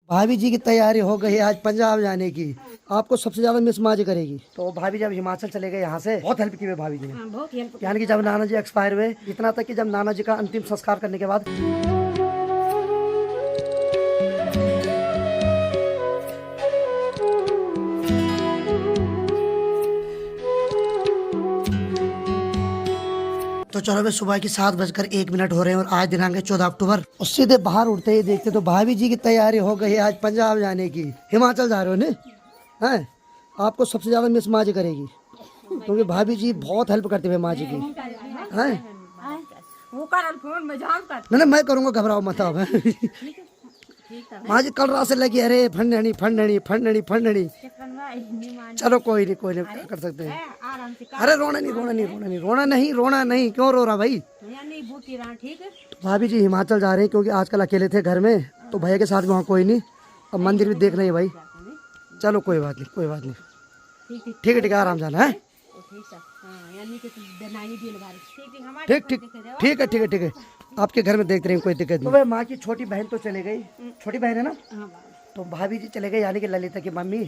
भाभी जी की तैयारी हो गई है आज पंजाब जाने की। आपको सबसे ज्यादा मिस माँ जी करेगी। तो भाभी जब हिमाचल चले गए यहाँ से बहुत हेल्प की है भाभी जी ने। बहुत हेल्प। यानी कि जब नाना जी एक्सपायर हुए, इतना तक कि जब नाना जी का अंतिम संस्कार करने के बाद तो चलो भाई सुबह की 7:01 हो रहे हैं और आज दिनांक है 14 अक्टूबर। और सीधे बाहर उठते ही देखते तो भाभी जी की तैयारी हो गई है आज पंजाब जाने की। हिमाचल जा रहे हो ने हैं? आपको सबसे ज्यादा मिस माँ जी करेगी क्योंकि भाभी जी बहुत हेल्प करते हुए माँ जी की हैं। वो कर फोन में जान कर। नहीं मैं करूँगा, घबराओ मत आप। माँ जी कल रात से लगी अरे फंडनी फंडनी फंडनी फंडनी। चलो कोई नहीं क्या कर सकते हैं। अरे रोना नहीं क्यों रो रहा भाई। ठीक है। तो भाभी जी हिमाचल जा रहे हैं क्योंकि आजकल अकेले थे घर में, तो भैया के साथ वहाँ कोई नहीं। अब मंदिर भी देख रहे हैं भाई। चलो कोई बात नहीं ठीक है आराम जाना है। ठीक है आपके घर में देखते रहे कोई दिक्कत नहीं। तो माँ की छोटी बहन तो चले गई, छोटी बहन है ना, तो भाभी जी चले गए यानी कि ललिता की मम्मी।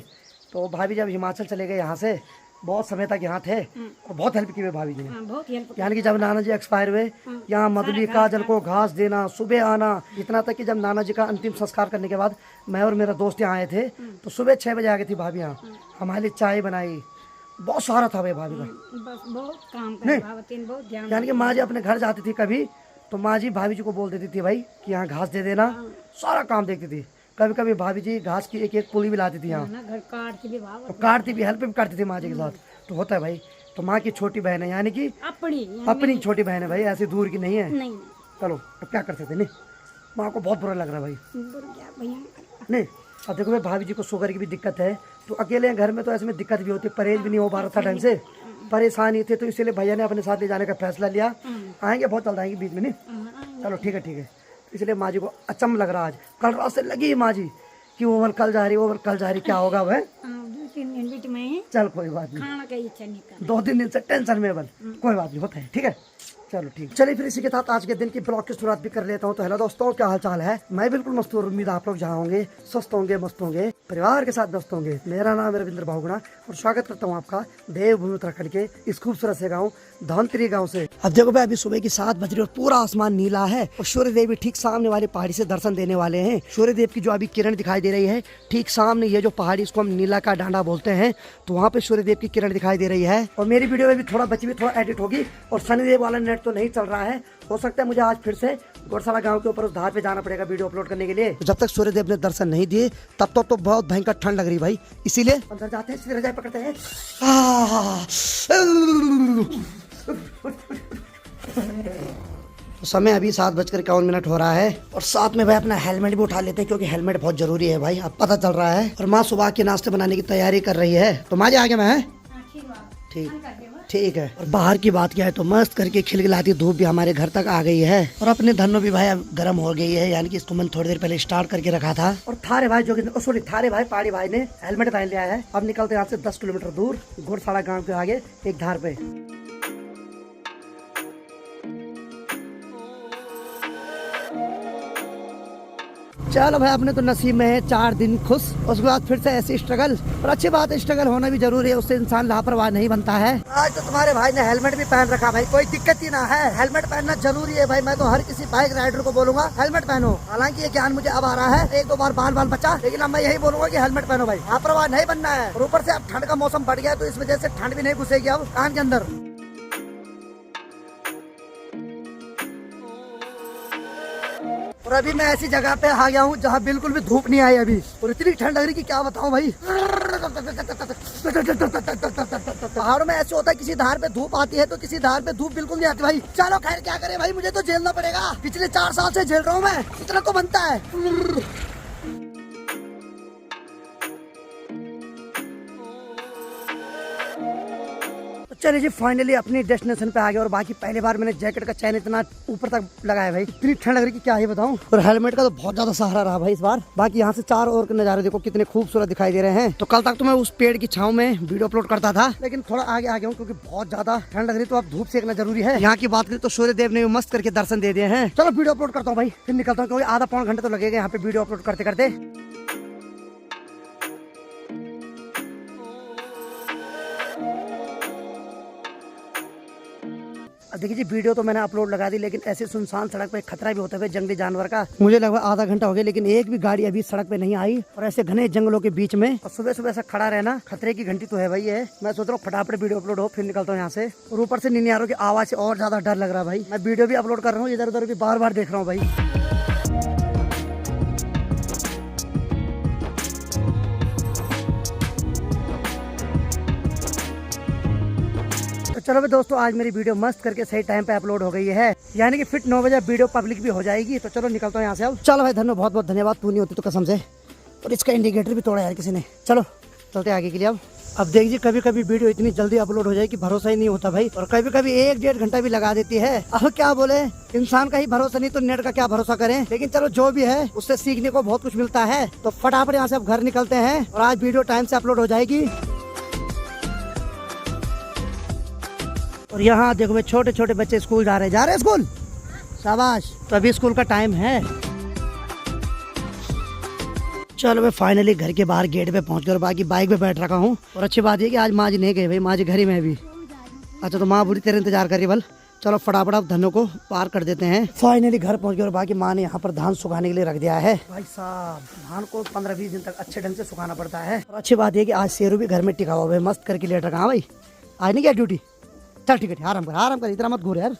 तो भाभी जब हिमाचल चले गए यहाँ से, बहुत समय तक यहाँ थे और बहुत हेल्प की है भाभी जी ने। यानी कि जब नाना जी एक्सपायर हुए, यहाँ मधुली काजल को घास देना, सुबह आना, इतना तक कि जब नाना जी का अंतिम संस्कार करने के बाद मैं और मेरा दोस्त यहाँ आए थे तो सुबह 6 बजे आ गई थी भाभी यहाँ, हमारे लिए चाय बनाई, बहुत सारा था भाई भाभी का। बहुत काम बहुत यानी कि माँ जी अपने घर जाती थी कभी तो माँ जी भाभी जी को बोल देती थी भाई कि यहाँ घास दे देना, सारा काम देखती थी। कभी कभी भाभी जी घास की एक पुली भी लाती थी यहाँ, तो काटती भी हेल्प भी करती थी माँ जी के साथ। तो होता है भाई। तो माँ की छोटी बहन है यानी कि अपनी छोटी बहन है भाई, ऐसी दूर की नहीं है। चलो अब क्या कर सकते, नहीं माँ को बहुत बुरा लग रहा है भाई। नहीं अब देखो भाई भाभी जी को शुगर की भी दिक्कत है, तो अकेले घर में तो ऐसे में दिक्कत भी होती है, परहेज भी नहीं हो पा रहा था ढंग से, परेशानी थे, तो इसीलिए भैया ने अपने साथ ले जाने का फैसला लिया। आएंगे बहुत जल्द आएंगे बीच में, नहीं चलो ठीक है। इसलिए माँ जी को अचंभ लग रहा आज, कल रात से लगी माँ जी कि ओवर कल जा रही क्या होगा वह। चल कोई बात नहीं, 2-3 दिन से टेंशन में बन, कोई बात नहीं, होता है ठीक है। चलो ठीक, चलिए फिर इसी के साथ आज के दिन की ब्लॉग की शुरुआत भी कर लेता हूँ। तो हेलो दोस्तों, क्या हाल चाल है? मैं बिल्कुल मस्त हूँ, उम्मीद आप लोग जहाँ होंगे स्वस्थ होंगे, मस्त होंगे, परिवार के साथ व्यस्त होंगे। मेरा नाम है रविंद्र बहुगुणा और स्वागत करता हूँ आपका देवभूमि उत्तराखंड के इस खूबसूरत से गाँव धनतरी गाँव से। अब देखो भाई अभी सुबह की 7 बज रही और पूरा आसमान नीला है और सूर्य देव भी ठीक सामने वाली पहाड़ी से दर्शन देने वाले हैं। सूर्य देव की जो अभी किरण दिखाई दे रही है ठीक सामने, ये जो पहाड़ी इसको हम नीला का डांडा बोलते हैं, तो वहाँ पे सूर्य देव की किरण दिखाई दे रही है। और मेरी वीडियो में भी थोड़ा बची हुई थोड़ा एडिट होगी और शनिदेव वाला नेट तो नहीं चल रहा है, हो सकता है मुझे आज फिर से गोरसाला गांव के ऊपर उस धार पे जाना पड़ेगा वीडियो अपलोड करने के लिए। जब तक सूर्यदेव ने दर्शन नहीं दिए तब तक तो बहुत भयंकर ठंड लग रही भाई, इसीलिए अंदर जाते हैं, सीधे रजाई पकड़ते हैं। तो समय अभी 7:51 हो रहा है और साथ में भाई अपना हेलमेट भी उठा लेते हैं क्योंकि हेलमेट बहुत जरूरी है भाई, अब पता चल रहा है। और माँ सुबह के नाश्ते बनाने की तैयारी कर रही है, तो माँ जी आगे मैं ठीक है। और बाहर की बात क्या है तो मस्त करके खिलखिलाती धूप भी हमारे घर तक आ गई है और अपने धनो भी भाई अब गर्म हो गई है, यानी कि इसको मैंने थोड़ी देर पहले स्टार्ट करके रखा था। और थारे भाई थारे भाई पहाड़ी भाई ने हेलमेट पहन लिया है। अब निकलते यहाँ से 10 किलोमीटर दूर गोरसाला गाँव के आगे एक धार पे। चलो भाई अपने तो नसीब में है 4 दिन खुश, उसके बाद फिर से ऐसी स्ट्रगल। और अच्छी बात है, स्ट्रगल होना भी जरूरी है, उससे इंसान लापरवाह नहीं बनता है। आज तो तुम्हारे भाई ने हेलमेट भी पहन रखा भाई, कोई दिक्कत ही ना है, हेलमेट पहनना जरूरी है भाई। मैं तो हर किसी बाइक राइडर को बोलूंगा हेलमेट पहनो। हालांकि ये ज्ञान मुझे अब आ रहा है, 1-2 बार बाल बचा, लेकिन अब मैं यही बोलूंगा कि हेलमेट पहनो भाई, लापरवाह नहीं बनना है। और ऊपर से अब ठंड का मौसम बढ़ गया तो इस वजह से ठंड भी नहीं घुसेगी अब कान के अंदर। और अभी मैं ऐसी जगह पे आ गया हूँ जहाँ बिल्कुल भी धूप नहीं आई अभी, और इतनी ठंड लग रही कि क्या बताऊँ भाई। पहाड़ों में ऐसे होता है, किसी धार पे धूप आती है तो किसी धार पे धूप बिल्कुल नहीं आती भाई। चलो खैर क्या करे भाई, मुझे तो झेलना पड़ेगा, पिछले 4 साल से झेल रहा हूँ मैं, इतना तो बनता है। चलिए जी फाइनली अपनी डेस्टिनेशन पे आ गए और बाकी पहली बार मैंने जैकेट का चैन इतना ऊपर तक लगाया भाई, इतनी ठंड लग रही कि क्या ही बताऊं। और हेलमेट का तो बहुत ज्यादा सहारा रहा भाई इस बार। बाकी यहाँ से चारों ओर के नजारे देखो कितने खूबसूरत दिखाई दे रहे हैं। तो कल तक तो मैं उस पेड़ की छांव में वीडियो अपलोड करता था, लेकिन थोड़ा आगे आ गया हूँ क्योंकि बहुत ज्यादा ठंड लग रही, तो अब धूप सेकना जरूरी है। यहाँ की बात करें तो सूर्य देव ने मस्त करके दर्शन दे दिए हैं। चलो वीडियो अपलोड करता हूँ भाई, फिर निकलता हूँ क्योंकि आधा-पौन घंटे तो लगेगा यहाँ पे वीडियो अपलोड करते करते। देखिए जी, वीडियो तो मैंने अपलोड लगा दी, लेकिन ऐसे सुनसान सड़क पे खतरा भी होता है जंगली जानवर का। मुझे लगभग आधा घंटा हो गया, लेकिन एक भी गाड़ी अभी सड़क पे नहीं आई, और ऐसे घने जंगलों के बीच में और सुबह सुबह ऐसा खड़ा रहना खतरे की घंटी तो है भाई। है मैं सोच रहा हूँ फटाफट वीडियो अपलोड हो, फिर निकलता हूँ यहाँ से। और ऊपर से निन्यारों की आवाज से और ज्यादा डर लग रहा है भाई। मैं वीडियो भी अपलोड कर रहा हूँ, इधर उधर भी बार बार देख रहा हूँ भाई। चलो भाई दोस्तों, आज मेरी वीडियो मस्त करके सही टाइम पे अपलोड हो गई है, यानी कि फिट 9 बजे वीडियो पब्लिक भी हो जाएगी। तो चलो निकलता हूँ यहाँ से अब। चलो भाई धन्यवाद, बहुत बहुत धन्यवाद, तू नहीं होती तो कसम से। और इसका इंडिकेटर भी तोड़ा यार किसी ने। चलो चलते आगे के लिए। अब देखिए, कभी कभी वीडियो इतनी जल्दी अपलोड हो जाए कि भरोसा ही नहीं होता भाई, और कभी कभी 1-1.5 घंटा भी लगा देती है। अब क्या बोले, इंसान का ही भरोसा नहीं तो नेट का क्या भरोसा करें। लेकिन चलो जो भी है, उससे सीखने को बहुत कुछ मिलता है। तो फटाफट यहाँ से अब घर निकलते हैं, और आज वीडियो टाइम से अपलोड हो जाएगी। और यहाँ देखो भाई, छोटे छोटे बच्चे स्कूल जा रहे हैं स्कूल, शाबाश। तो अभी स्कूल का टाइम है। चलो मैं फाइनली घर के बाहर गेट पे पहुंच गया, और बाकी बाइक पे बैठ रखा हूँ। और अच्छी बात है कि आज माँ जी नहीं गए भाई, माँ जी घर ही में भी। अच्छा, तो माँ बुरी तेरे इंतजार कर रही है बल। चलो फटाफट अब धनों को पार कर देते हैं। फाइनली घर पहुंच गए, और बाकी माँ ने यहाँ पर धान सुखाने के लिए रख दिया है। भाई साहब, धान को 15-20 दिन तक अच्छे ढंग से सुखाना पड़ता है। और अच्छी बात है कि आज शेरू भी घर में टिका हुआ है, मस्त करके लेट रखा। भाई आज नहीं क्या ड्यूटी, चल ठीक है, आराम कर, इतना मत घूर यार,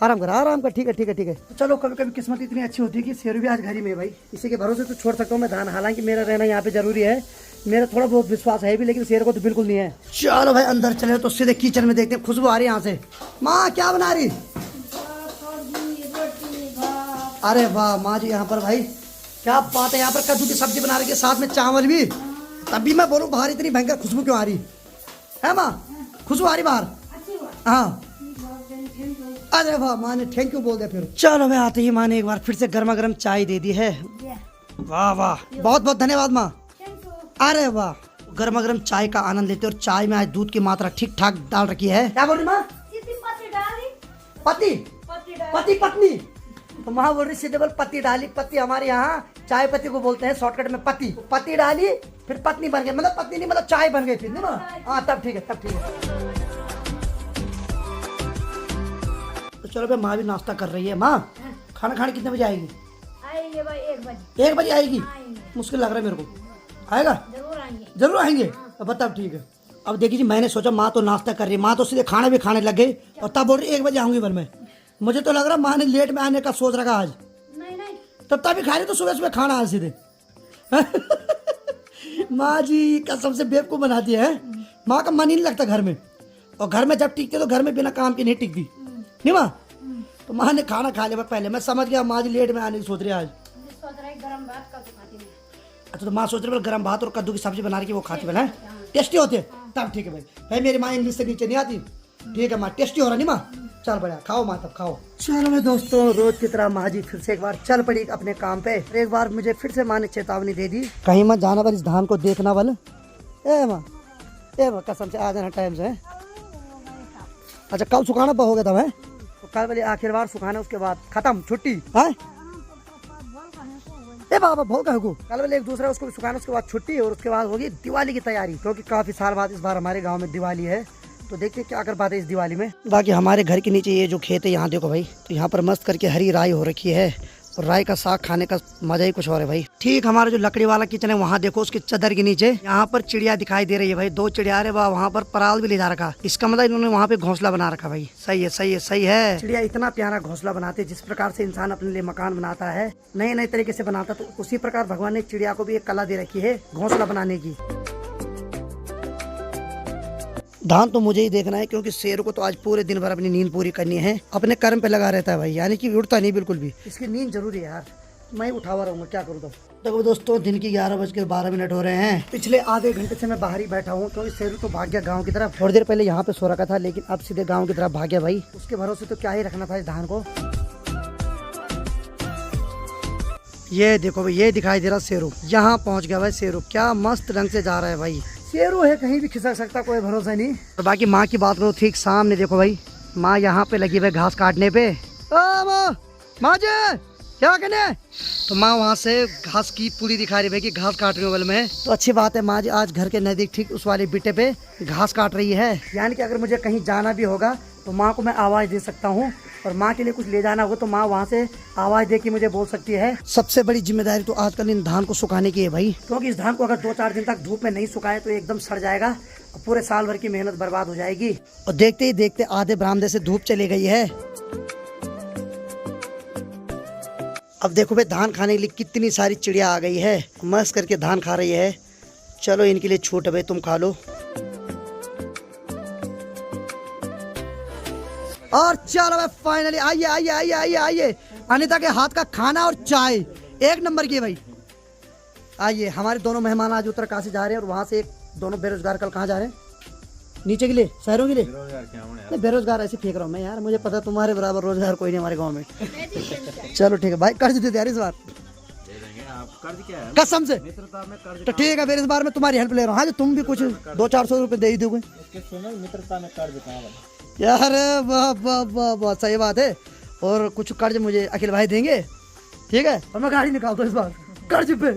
आराम कर। ठीक है। तो चलो, कभी कभी किस्मत इतनी अच्छी होती है कि शेरू भी आज घर ही में भाई। इसी के भरोसे तो छोड़ सकता हूँ मैं धान, हालांकि मेरा रहना यहाँ पे जरूरी है। मेरा थोड़ा बहुत विश्वास है भी, लेकिन शेर को तो बिल्कुल नहीं है। चलो भाई अंदर चले, तो सीधे किचन में देखते हैं। खुशबू आ रही है यहाँ से। माँ क्या बना रही? अरे वाह माँ जी, यहाँ पर भाई क्या बात है, यहाँ पर कद्दू की सब्जी बना रही है, साथ में चावल भी। तभी मैं बोलूँ बाहर इतनी भयंकर खुशबू क्यों आ रही है माँ? खुशबू आ रही बाहर? हाँ, अरे वाह, माँ ने थैंक यू बोल दिया फिर। चलो मैं आते ही माँ ने एक बार फिर से गर्मा गर्म चाय दे दी है। वाह वाह, बहुत बहुत धन्यवाद माँ। अरे वाह, गर्मा गर्म चाय का आनंद लेते, और चाय में आज दूध की मात्रा ठीक ठाक डाल रखी है। क्या बोल रही माँ? पति पत्नी। तो माँ बोल रही सीधे बोल पत्ती डाली। पत्ती हमारे यहाँ चाय पत्ती को बोलते हैं शॉर्टकट में पत्ती। पत्ती डाली फिर पत्नी बन गई, मतलब पत्नी नहीं मतलब चाय बन गई फिर नहीं माँ? हाँ तब ठीक है। तो चलो भाई, माँ भी नाश्ता कर रही है। माँ खाना खाने कितने बजे आएगी? आएंगे भाई 1 बजे। 1 बजे आएगी? मुश्किल लग रहा है मेरे को। आएगा? जरूर आएंगे। अब बताओ ठीक है। अब देखिए जी, मैंने सोचा माँ तो नाश्ता कर रही है, माँ तो सीधे खाना भी खाने लग गई, और तब बोल रही 1 बजे आऊंगी। मैं मुझे तो लग रहा माँ ने लेट में आने का सोच रखा आज। नहीं तब तभी खा रही, तो सुबह सुबह खाना आज सीधे। माँ जी कसम से बेवकूफ बनाती है। माँ का मन ही नहीं लगता घर में, और घर में जब टिकती तो घर में बिना काम के नहीं टिकती नहीं माँ। तो माँ ने खाना खा लिया पहले, मैं समझ गया माँ जी लेट में आने की सोच रही है आज। गरम भात कद्दू खाती है। अच्छा, तो माँ सोच रही है गरम भात और कद्दू की सब्जी बना रही वो खाती है, टेस्टी होते हैं। तब ठीक है भाई मेरी माँ इंग्लिश से नीचे नहीं आती। ठीक है माँ, टेस्टी हो रहा नहीं माँ? चल बढ़िया, खाओ माँ तब खाओ। चलो मैं दोस्तों, रोज की तरह माँ जी फिर से एक बार चल पड़ी अपने काम पे। एक बार मुझे फिर से माँ ने चेतावनी दे दी, कहीं मत जाना पर इस धान को देखना बल। ए माँ कसम से आ जाना टाइम से। अच्छा, कल सुखाना हो गया था मैं, तो कल वाली आखिर बार सुखाना, उसके बाद खत्म, छुट्टी है। ए बाबा भोल का को कल वाले एक दूसरा उसको सुखाना, उसके बाद छुट्टी, और उसके बाद होगी दिवाली की तैयारी, क्योंकि काफी साल बाद इस बार हमारे गांव में दिवाली है। तो देखते क्या कर पाते इस दिवाली में। बाकी हमारे घर के नीचे ये जो खेत है, यहाँ देखो भाई, तो यहाँ पर मस्त करके हरी राई हो रखी है, और राई का साग खाने का मजा ही कुछ और है भाई। ठीक हमारा जो लकड़ी वाला किचन है, वहाँ देखो उसके चादर के नीचे यहाँ पर चिड़िया दिखाई दे रही है भाई। 2 चिड़िया रे वाह, वहाँ पर पराल भी ले जा रखा। इसका मतलब इन्होंने वहाँ पे घोंसला बना रखा भाई। सही है। चिड़िया इतना प्यारा घोंसला बनाते हैं, जिस प्रकार से इंसान अपने लिए मकान बनाता है, नए नए तरीके से बनाता, तो उसी प्रकार भगवान ने चिड़िया को भी एक कला दे रखी है घोंसला बनाने की। धान तो मुझे ही देखना है, क्योंकि शेर को तो आज पूरे दिन भर अपनी नींद पूरी करनी है, अपने कर्म पे लगा रहता है भाई, यानी कि उठता नहीं बिल्कुल भी। इसकी नींद जरूरी है यार, मैं उठा हुआ रहूंगा, क्या करूँ। तो दोस्तों, दिन की 11:12 हो रहे हैं। पिछले आधे घंटे से मैं बाहर ही बैठा हूँ, क्योंकि शेरू तो भाग गया गाँव की तरफ। थोड़ी देर पहले यहाँ पे सो रखा था, लेकिन अब सीधे गाँव की तरफ भाग गया भाई। उसके भरोसे तो क्या ही रखना था इस धान को। ये देखो भाई, ये दिखाई दे रहा शेरू, यहाँ पहुँच गया भाई शेरू, क्या मस्त ढंग से जा रहा है भाई। शेरू है, कहीं भी खिसक सकता, कोई भरोसा नहीं। और बाकी माँ की बात करो, ठीक सामने देखो भाई, माँ यहाँ पे लगी हुई घास काटने पे। माँ जी क्या कहने। तो माँ वहाँ से घास की पूरी दिखा रही है कि घास काटने वाले में। तो अच्छी बात है, माँ जी आज घर के नजदीक ठीक उस वाले बिटे पे घास काट रही है। यानी कि अगर मुझे कहीं जाना भी होगा तो माँ को मैं आवाज़ दे सकता हूँ, और माँ के लिए कुछ ले जाना होगा तो माँ वहाँ से आवाज़ दे के मुझे बोल सकती है। सबसे बड़ी जिम्मेदारी तो आजकल इन धान को सुखाने की है भाई, क्योंकि इस धान को अगर 2-4 दिन तक धूप में नहीं सुखाए तो एकदम सड़ जाएगा और पूरे साल भर की मेहनत बर्बाद हो जाएगी। और देखते ही देखते आधे बरामदे से धूप चली गई है। अब देखो भाई धान खाने के लिए कितनी सारी चिड़िया आ गई है, मस्त करके धान खा रही है। चलो इनके लिए छूट है भाई, तुम खा लो। और चलो भाई फाइनली आइए आइए आइए आइए आइए, अनिता के हाथ का खाना और चाय एक नंबर की है भाई। आइए, हमारे दोनों मेहमान आज उत्तरकाशी जा रहे हैं और वहाँ से एक दोनों बेरोजगार कल कहाँ जा रहे हैं, नीचे के लिए, शहरों के लिए। नहीं बेरोजगार ऐसे फेंक रहा हूँ मैं यार, मुझे पता है तुम्हारे बराबर रोजगार कोई नहीं हमारे गाँव में। चलो ठीक है भाई, कर्ज दे दे यार इस बार, कसम से। तो ठीक है फिर इस बार मैं तुम्हारी हेल्प ले रहा हूँ। हाँ, तुम भी कुछ 200-400 रुपये दे ही दोगे यार। वाह वाह वाह वाह, सही बात है। और कुछ कर्ज मुझे अखिल भाई देंगे, ठीक है, और मैं गाड़ी निकालता हूँ इस बार कर्ज पे।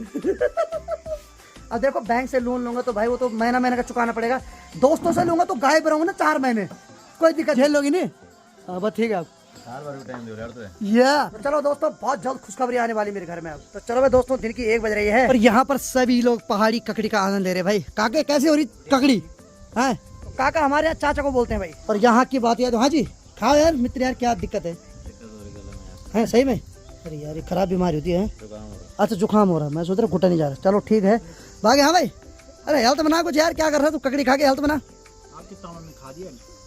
अब देखो बैंक से लोन लूंगा तो भाई वो तो महीना महीने का चुकाना पड़ेगा, दोस्तों से लूंगा तो गायब रहूंगा ना 4 महीने, कोई दिक्कत झेल लोगी नहीं। हाँ बस ठीक है। या चलो दोस्तों, बहुत जल्द खुशखबरी आने वाली मेरे घर में अब। तो चलो भाई दोस्तों, दिन की 1 बज रही है और यहाँ पर सभी लोग पहाड़ी ककड़ी का आनंद ले रहे भाई। काके कैसे हो रही ककड़ी है? काका हमारे यहाँ चाचा को बोलते हैं भाई। और यहाँ की बात यार, हाँ जी खाओ यार मित्र, यार क्या दिक्कत है सही में? अरे यार ये खराब बीमारी होती है। अच्छा जुकाम हो रहा है, मैं सोच रहा घुटा नहीं जा रहा। चलो ठीक है भागे। हाँ भाई, अरे हेल्थ बना कुछ यार, क्या कर रहा है तू? ककड़ी खा के हेल्थ बना।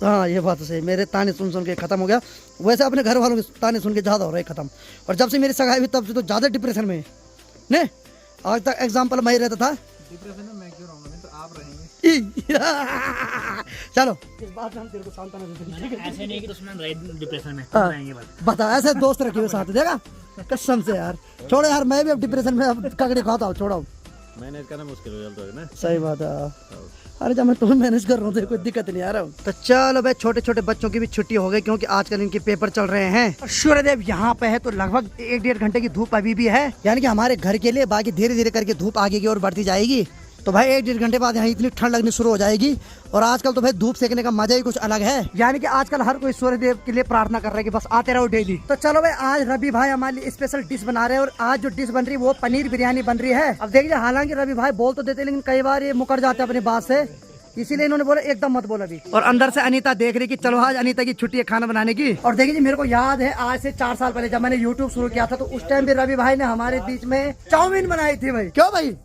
हाँ ये बात तो सही, मेरे ताने सुन सुन के खत्म हो गया। वैसे अपने घर वालों के ताने सुन के ज़्यादा हो रहा है खत्म। और जब से मेरी सगाई हुई तब से तो ज़्यादा डिप्रेशन में ने। आज तक एग्जाम्पल मैं ही रहता था डिप्रेशन में, मैं क्यों रहूंगा, तो आप रहेंगे। चलो इस बात में हम तेरे को सांत्वना देते हैं, ऐसे नहीं कि दुश्मन डिप्रेशन में रहेंगे। बता ऐसे दोस्त रखे हुए साथ, देखा कसम से यार। छोड़ो यार, मैं भी अब डिप्रेशन में अब ककड़ी खाता हूँ, छोड़ो मैनेज करना मुश्किल हो जाता है ना। सही बात है। अरे जब मैं तुम्हें मैनेज कर रहा हूँ तो कोई दिक्कत नहीं आ रहा हूँ। तो चलो भाई, छोटे छोटे बच्चों की भी छुट्टी हो गई क्योंकि आजकल इनके पेपर चल रहे हैं। और सूर्यदेव यहाँ पे है तो लगभग 1-1.5 घंटे की धूप अभी भी है, यानी कि हमारे घर के लिए। बाकी धीरे धीरे करके धूप आगे की ओर बढ़ती जाएगी। तो भाई 1-1.5 घंटे बाद यहाँ इतनी ठंड लगनी शुरू हो जाएगी। और आजकल तो भाई धूप सेकने का मजा ही कुछ अलग है, यानी कि आजकल हर कोई सूर्यदेव के लिए प्रार्थना कर रहा है कि बस आते रहो डेली। तो चलो भाई, आज रवि भाई हमारे लिए स्पेशल डिश बना रहे हैं और आज जो डिश बन रही है वो पनीर बिरयानी बन रही है। अब देखिए, हालांकि रवि भाई बोल तो देते लेकिन कई बार ये मुकर जाते हैं अपनी बात से, इसीलिए इन्होंने बोला एकदम मत बोल अभी। और अंदर से अनीता देख रही कि चलो आज अनीता की छुट्टी है खाना बनाने की। और देखिए जी, मेरे को याद है आज से 4 साल पहले जब मैंने YouTube शुरू किया था तो उस टाइम भी रवि भाई ने हमारे बीच में चाउमीन बनाई थी भाई। क्यों भाई?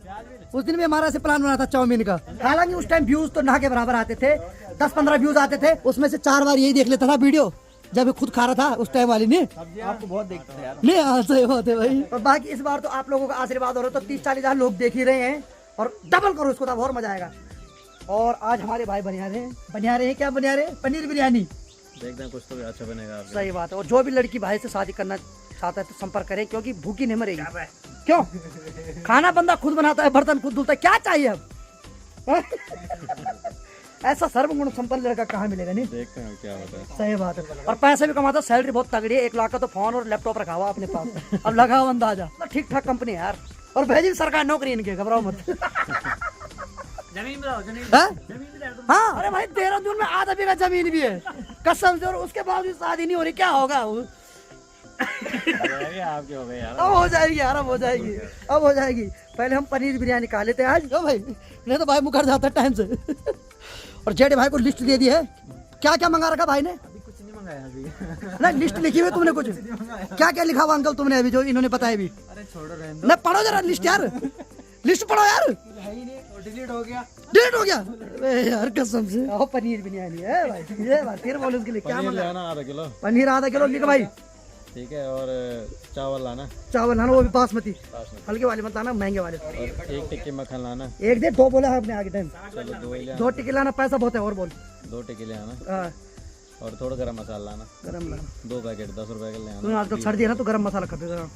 उस दिन भी हमारा से प्लान बना था चाउमीन का। हालांकि उस टाइम व्यूज तो ना के बराबर आते थे, 10-15 व्यूज आते थे, उसमें से 4 बार यही देख लेता था वीडियो जब खुद खा रहा था उस टाइम वाली। नहीं आपको बहुत देखते थे यार। नहीं हाँ सही बात है भाई। और बाकी इस बार तो आप लोगों का आशीर्वाद हो रहा है तो 30-40 हजार लोग देख ही रहे हैं और डबल करो इसको तब और मजा आएगा। और आज हमारे भाई बनिया रहे हैं क्या बनिया रहे? पनीर बिरयानी। देखते हैं कुछ तो अच्छा बनेगा। सही बात है। और जो भी लड़की भाई से शादी करना चाहता है तो संपर्क करें, क्योंकि भूखी नहीं मरेगी। क्यों? खाना बंदा खुद बनाता है, बर्तन खुद धुलता है, क्या चाहिए अब? ऐसा सर्वगुण संपन्न लड़का कहाँ मिलेगा? नहीं देखते हैं क्या होता है। सही बात है। और पैसे भी कमाता, सैलरी बहुत तगड़ी है, 1 लाख का तो फोन और लैपटॉप रखा हुआ अपने पास। अब लगा हुआ अंदाजा, ठीक ठाक कंपनी है यार। और भेजी सरकार नौकरी इनके, घबराओ मत। जमीन हाँ, अरे भाई 13 जून में आधा बीघा जमीन भी है कसम से, और उसके बाद भी शादी नहीं हो रही, क्या होगा? आपके हो गए यार। अब हो जाएगी यार, अब हो जाएगी, अब हो जाएगी। पहले हम पनीर बिरयानी खा लेते हैं आज। क्यों भाई? नहीं तो भाई मुकर जाता है टाइम से। और जेठे भाई को लिस्ट दे दी है, क्या क्या मंगा रखा भाई ने? अभी कुछ नहीं मंगाया अभी। नहीं लिस्ट लिखी हुई तुमने कुछ? क्या क्या लिखा हुआ अंकल तुमने अभी जो इन्होंने बताया अभी? अरे छोड़ो ना, पढ़ो जरा लिस्ट यार, लिस्ट पढ़ो यार। डिलीट हो गया अरे यार कसम से। पनीर बिरयानी है भाई, ये बात फिर बोलो उसके लिए क्या मंगाना? पनीर आधा किलो लिखो भाई, ठीक है। और चावल लाना वो भी बासमती, हल्के वाले मत लाना, महंगे वाले। और 1 टिक्की मक्खन लाना। 1 दे 2 बोला है आपने आगे टाइम। चलो 2 टिक्की लाना, पैसा बहुत है। और बोल 2 टिक्की ले आना। और थोड़ा गरम मसाला लाना, 2 पैकेट 10 रुपए के ले आना। आजकल सर्दी है ना तो गरम मसाला खपेगा।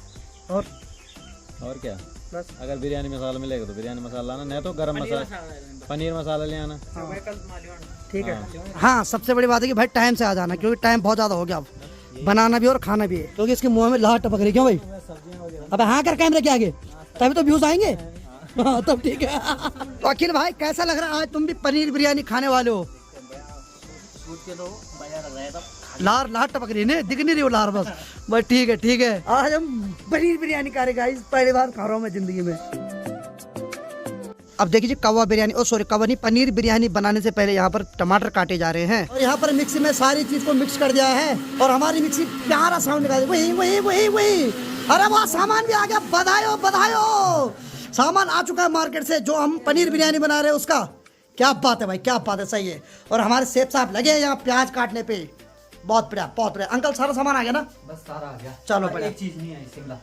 और क्या बस? अगर बिरयानी मसाला मिलेगा तो बिरयानी मसाला लाना, नहीं तो गरम मसाला पनीर मसाला ले आना। ठीक है। हाँ सबसे बड़ी बात है कि भाई टाइम से आ जाना, क्योंकि टाइम बहुत ज़्यादा हो गया अब। बनाना भी और खाना भी है, क्योंकि इसके मुंह में लार टपक रही। क्यों भाई? अब हाँ कर कैमरे के आगे, तभी तो व्यूज आएंगे। हाँ तब ठीक है। तो अखिल भाई कैसा लग रहा है, आज तुम भी पनीर बिरयानी खाने वाले हो? लार लार टपक रही है, दिख नहीं रही हो लार, बस ठीक है ठीक है। आज हम पनीर बिरयानी खा रहे गाइस, पहली बार खा रहा हूँ मैं जिंदगी में। अब देखिए कवा बिरयानी, ओ सॉरी कवा नहीं, पनीर बिरयानी बनाने से पहले यहाँ पर टमाटर काटे जा रहे हैं और यहाँ पर मिक्सी में सारी चीज को मिक्स कर दिया है और हमारी मिक्सी प्यारा साउंड निकाल वही वही वही वही। अरे वाह, सामान भी आ गया, बधाई बधाई। सामान आ चुका है मार्केट से, जो हम पनीर बिरयानी बना रहे हैं उसका। क्या बात है भाई, क्या बात है, सही है। और हमारे शेफ साहब लगे हैं यहाँ प्याज काटने पे। बहुत बढ़िया बहुत बढ़िया। अंकल सारा सामान आ गया ना? बस सारा आ गया। चलो बढ़िया। एक चीज नहीं आई, शिमला।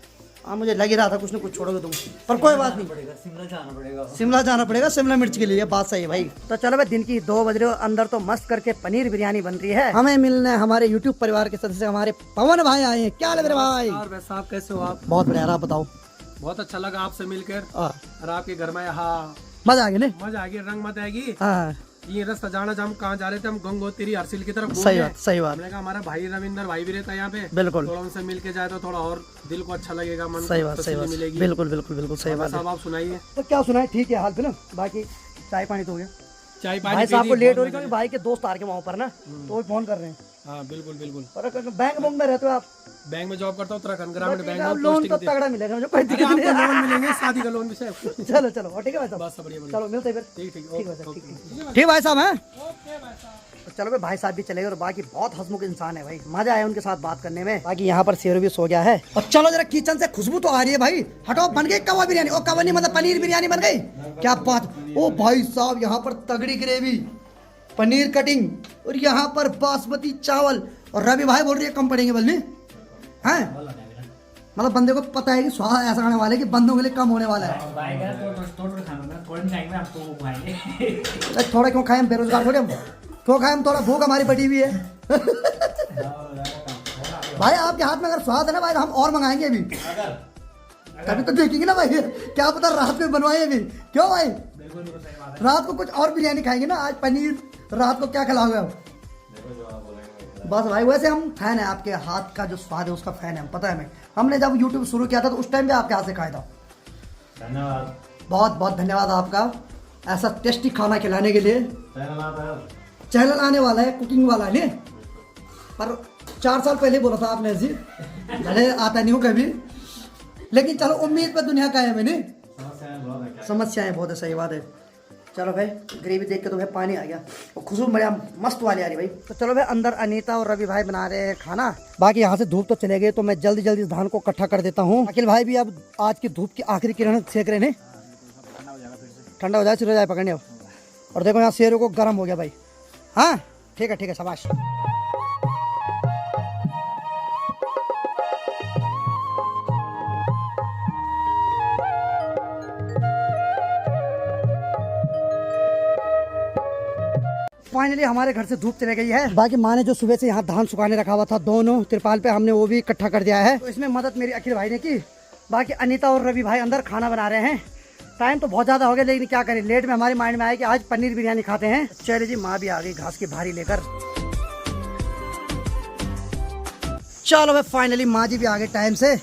हाँ मुझे लग ही रहा था कुछ न कुछ छोड़ोगे तुम, पर कोई बात नहीं, शिमला जाना पड़ेगा। शिमला जाना पड़ेगा शिमला मिर्च के लिए, बात सही है भाई। तो चलो भाई, दिन की 2 बज रहे हो, अंदर तो मस्त करके पनीर बिरयानी बन रही है। हमें मिलने हमारे यूट्यूब परिवार के सदस्य हमारे पवन भाई आए हैं। क्या लग रहा है भाई? साहब कैसे हो आप? बहुत बढ़िया, आप बताओ। बहुत अच्छा लगा आपसे मिलकर हाँ, और आपके घर में यहाँ मजा आ गया नहीं? मजा आ गया, रंग मत आएगी। हाँ ये रास्ता जाना हम कहाँ जा रहे थे, हम गंगोत्री हरसिल की तरफ सही बात सही बात, हमने कहा हमारा भाई रविंदर भाई भी रहता है यहाँ पे, बिल्कुल थोड़ा उनसे मिल के जाए तो थोड़ा और दिल को अच्छा लगेगा, मन सही को बात सही तसल्ली बात, मिलेगी। बिल्कुल बिल्कुल बिल्कुल सही बात है। साहब आप सुनाइए। तो क्या सुनाए, ठीक है हाल फिलहाल, बाकी चाय पानी तो हो गया। चाय भाई पानी साहब को लेट हो रही क्योंकि भाई के दोस्त आ रहे वहाँ पर ना, तो वो फोन कर रहे हैं। हाँ बिल्कुल बिल्कुल। और बैंक में रहते हो आप? बैंक में जॉब करता हूँ, उत्तराखंड ग्रामीण बैंक में। लोन तो तगड़ा मिलेगा मुझे, कोई दिक्कत नहीं आपको है। लोन मिलेंगे, शादी का लोन भी सर। चलो चलो ठीक है भाई साहब, बस बढ़िया बढ़िया। चलो मिलते हैं फिर। ठीक ठीक ठीक है भाई साहब, ओके, ठीक ठीक भाई साहब हैं। तो चलो भाई, भाई साहब भी चले गए और बाकी बहुत हंसमुख इंसान है भाई, मजा आया उनके साथ बात करने में। बाकी यहाँ पर शेर भी सो गया है। और चलो जरा किचन से खुशबू तो आ रही है भाई, हटो। बन गई कवा बिरयानी, ओ कवा नहीं मतलब पनीर बिरयानी बन गई। क्या बात, ओ भाई साहब यहाँ पर तगड़ी ग्रेवी, पनीर कटिंग और यहाँ पर बासमती चावल। और रवि भाई बोल रही है कम पड़ेंगे बल्कि हैं, मतलब बंदे को पता है कि स्वाद ऐसा खाने वाले कि बंदों के लिए कम होने वाला है। थोड़ा क्यों खाए हम, बेरोजगार थोड़े हम, क्यों खाए हम, थोड़ा भूख हमारी बटी हुई है। भाई आपके हाथ में अगर स्वाद है ना भाई, तो हम और मंगाएंगे अभी, तभी तो देखेंगे ना भाई, क्या पता रात में बनवाए अभी। क्यों भाई, रात को कुछ और बिरयानी खाएंगे ना, आज पनीर, रात को क्या खिलाओगे आप? बस भाई, वैसे हम फैन है आपके हाथ का, जो स्वाद है उसका फैन है हम, पता है हमें। हमने जब यूट्यूब शुरू किया था तो उस टाइम भी आपके हाथ से खाया था। धन्यवाद, बहुत बहुत धन्यवाद आपका, ऐसा टेस्टी खाना खिलाने के लिए। चैनल आने वाला है कुकिंग वाला ने, पर 4 साल पहले बोला था आपने जी, भले आता नहीं हूँ कभी, लेकिन चलो उम्मीद पर दुनिया का है मैंने। समस्याएं बहुत है, सही बात है। चलो भाई, ग्रेवी देख के तो भाई पानी आ गया और खुशबू बढ़िया मस्त वाली आ रही भाई। तो चलो भाई, अंदर अनीता और रवि भाई बना रहे हैं खाना। बाकी यहाँ से धूप तो चले गए, तो मैं जल्दी जल्दी इस धान को इकट्ठा कर देता हूँ। अखिल भाई भी अब आज की धूप की आखिरी किरण सेक रहे हैं, ठंडा हो जाए फिर जाए पकड़ने अब। और देखो यहाँ शेरों को गर्म हो गया भाई। हाँ ठीक है शाबाश। फाइनली हमारे घर से धूप चले गई है। बाकी माँ ने जो सुबह से यहाँ धान सुखाने रखा हुआ था, दोनों तिरपाल पे, हमने वो भी इकट्ठा कर दिया है। तो इसमें मदद मेरी अखिल भाई ने की। बाकी अनीता और रवि भाई अंदर खाना बना रहे हैं। टाइम तो बहुत ज्यादा हो गया, लेकिन क्या करें, लेट में हमारे माइंड में आया कि आज पनीर बिरयानी खाते हैं। चलिए जी, माँ भी आ गई घास की भारी लेकर। चलो भाई, फाइनली माँ जी भी आ गए टाइम से,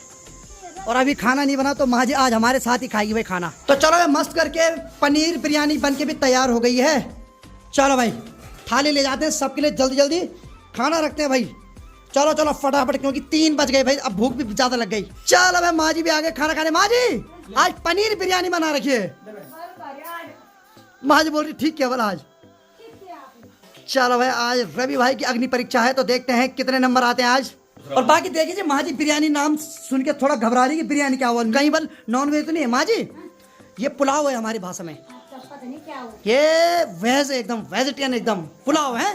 और अभी खाना नहीं बना तो माँ जी आज हमारे साथ ही खाएगी भाई खाना। तो चलो भाई, मस्त करके पनीर बिरयानी बन के भी तैयार हो गई है। चलो भाई, थाली ले जाते हैं सबके लिए, जल्दी जल्दी खाना रखते हैं भाई। चलो चलो फटाफट, क्योंकि 3 बज गए भाई, अब भूख भी ज्यादा लग गई। चलो भाई, माँ जी भी आ गए खाना खाने। माँ जी आज पनीर बिरयानी बना रखी है। माँ जी बोल रही ठीक केवल आज। चलो भाई, आज रवि भाई की अग्नि परीक्षा है, तो देखते हैं कितने नंबर आते हैं आज। और बाकी देखिए माँ जी, बिरयानी नाम सुन के थोड़ा घबरा रही है, बिरयानी क्या हुआ, कहीं बल नॉन वेज तो नहीं है माँ जी? ये पुलाव है हमारी भाषा में, ये वेज, एकदम वेजिटेरियन, एकदम पुलाव है,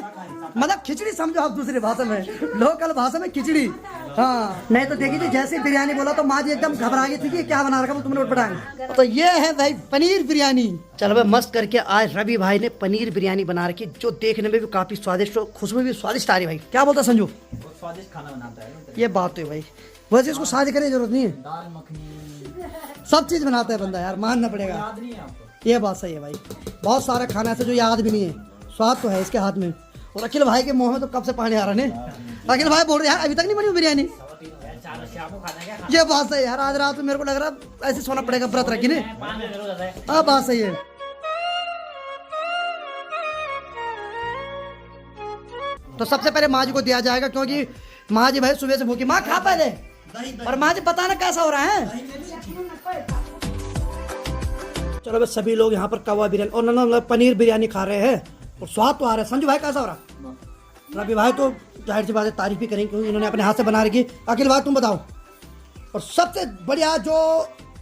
मतलब खिचड़ी समझो आप दूसरी भाषा में, लोकल भाषा में खिचड़ी। हाँ नहीं तो देखिए, जैसे बिरयानी बोला तो माँ जी एकदम घबरा गई थी कि क्या बना रखा तुमने उठपटांग। तो ये है भाई पनीर बिरयानी। चलो भाई, मस्त करके आज रवि भाई ने पनीर बिरयानी बना रखी, जो देखने में भी काफी स्वादिष्ट, खुशबू भी स्वादिष्ट आ रही भाई। क्या बोलता संजू? स्वादिष्ट खाना बनाता है। ये बात तो है भाई, वैसे इसको शादी करने की जरूरत नहीं है, दाल मखनी सब चीज बनाता है बंदा यार, मानना पड़ेगा। याद नहीं है आपको? ये बात सही है भाई, बहुत सारा खाना ऐसा जो याद भी नहीं है, स्वाद तो है इसके हाथ में। और अखिल भाई के मुंह में तो कब से पानी आ रहा है। अखिल भाई बोल रहे यार अभी तक नहीं बनी बिरयानी। चार शाम को खाना क्या ये बात सही है यार, आज रात में मेरे को लग रहा ऐसे सोना पड़ेगा व्रत रखी ने। पानी जरूर आता है। हाँ बात सही है। तो सबसे पहले माँ जी को दिया जाएगा क्योंकि माँ जी भाई सुबह से भूखी। माँ खा पहले और माँ जी बताना कैसा हो रहा है। चलो बस सभी लोग यहाँ पर कवा बिरयानी और ना पनीर बिरयानी खा रहे हैं और स्वाद तो आ रहा है। संजू भाई कैसा हो रहा? रवि भाई तो जाहिर सी बात है तारीफ भी करेंगे क्योंकि इन्होंने अपने हाथ से बना रखी। अखिल भाई तुम बताओ। और सबसे बढ़िया जो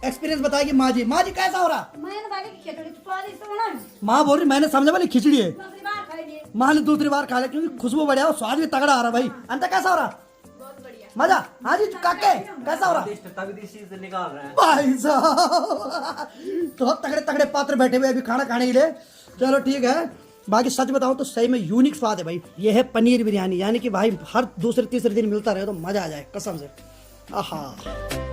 एक्सपीरियंस बताएगी माँ जी। माँ जी कैसा हो रहा? मैंने बाकी की खिचड़ी तो स्वादिष्ट बना है। माँ बोल रही मैंने समझा वाली खिचड़ी है। दूसरी बार खाई लिए। माँ ने दूसरी बार खा लिया क्योंकि खुशबू बढ़िया और स्वाद भी तगड़ा आ रहा भाई। अंत कैसा हो रहा? बहुत बढ़िया। मजा? हाँ जी काके कैसा हो रहा? तभी देसी से निकाल रहे हैं। भाई साहब तो तगड़े तगड़े पात्र बैठे हुए अभी खाना खाने के लिए। चलो ठीक है। बाकी सच बताऊं तो सही में यूनिक स्वाद है भाई। ये है पनीर बिरयानी, यानी कि भाई हर दूसरे तीसरे दिन मिलता रहे तो मजा आ जाए कसम से। आहा।